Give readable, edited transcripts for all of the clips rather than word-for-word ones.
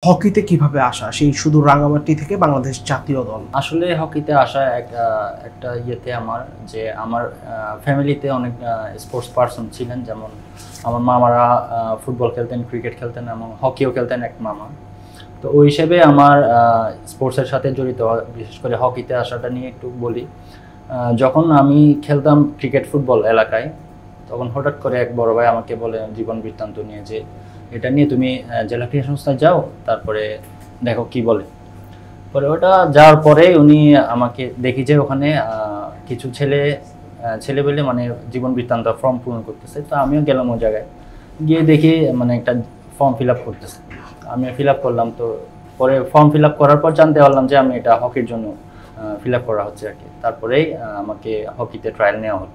হকিতে কিভাবে আসা সেই শুধু রাঙামাটি থেকে বাংলাদেশ জাতীয় দল? আসলে হকিতে আসা একটা ইয়েতে আমার যে আমার ফ্যামিলিতে অনেক স্পোর্টস পারসন ছিলেন, যেমন আমার মামারা ফুটবল খেলতেন, ক্রিকেট খেলতেন এবং হকিও খেলতেন এক মামা। তো ওই হিসেবে আমার স্পোর্টসের সাথে জড়িত, বিশেষ করে হকিতে আসাটা নিয়ে একটু বলি। যখন আমি খেলতাম ক্রিকেট ফুটবল এলাকায়, তখন হঠাৎ করে এক বড় ভাই আমাকে বলে জীবন বৃত্তান্ত নিয়ে যে এটা নিয়ে তুমি জেলা ক্রীড়া সংস্থায় যাও, তারপরে দেখো কি বলে। পরে ওটা যাওয়ার পরে উনি আমাকে দেখি যে ওখানে কিছু ছেলেবেলে মানে জীবন বৃত্তান্ত ফর্ম পূরণ করতেছে। তো আমিও গেলাম ওই জায়গায়, গিয়ে দেখি মানে একটা ফর্ম ফিল আপ করতেছে। আমি ফিল আপ করলাম। তো পরে ফর্ম ফিল আপ করার পর জানতে পারলাম যে আমি এটা হকির জন্য ফিল আপ করা হচ্ছে আর কি। তারপরেই আমাকে হকিতে ট্রায়াল নেওয়া হলো।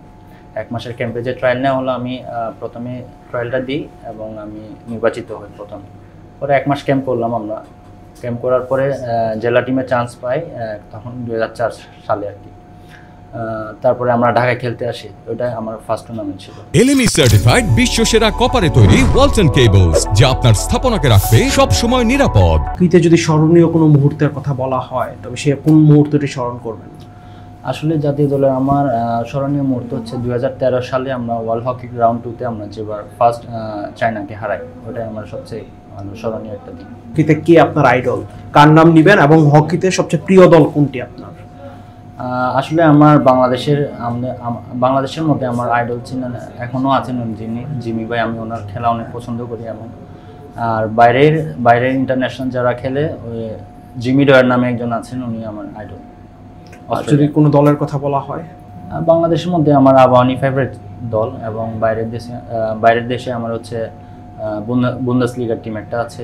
1 মাসের ক্যাম্পে যে ট্রায়াল নেওয়া হলো, আমি প্রথমে ট্রায়ালটা দিই এবং আমি নির্বাচিত হই প্রথমে। পরে 1 মাস ক্যাম্প করলাম আমরা। ক্যাম্প করার পরে জেলা টিমে চান্স পাই, তখন 2004 সালে আর কি। তারপরে আমরা ঢাকায় খেলতে আসি। ওটাই আমার ফার্স্ট টুর্নামেন্ট ছিল। এলএমই সার্টিফাইড বিশ্বসেরা কপারে তৈরি ওয়ালটন কেবলস, যা আপনার স্থাপনাকে রাখবে সব সময় নিরাপদ। হকিতে যদি স্মরণীয় কোনো মুহূর্তের কথা বলা হয়, তবে সে কোন মুহূর্তটি স্মরণ করবেন? আসলে জাতীয় দলের আমার স্মরণীয় মুহূর্ত হচ্ছে 2013 সালে আমরা ওয়ার্ল্ড হকি রাউন্ড 2-তে আমরা যেবার ফার্স্ট চায়নাকে হারাই। ওটাই আমার সবচেয়ে ভালো স্মরণীয় একটা দিন। হকিতে কে আপনার আইডল, কার নাম নিবেন, এবং হকিতে সবচেয়ে প্রিয় দল কোনটি আপনার? আসলে আমার বাংলাদেশের মধ্যে আমার আইডল ছিলেন, এখনও আছেন জিমি ভাই। আমি ওনার খেলা অনেক পছন্দ করি। এবং আর বাইরের ইন্টারন্যাশনাল যারা খেলে, ওই জিমি ডয়ার নামে একজন আছেন, উনি আমার আইডল। যদি কোনো দলের কথা বলা হয়, বাংলাদেশের মধ্যে আমার আবাহনী ফেভারিট দল, এবং বাইরের দেশে আমার হচ্ছে বুন্দেসলিগার টিম একটা আছে,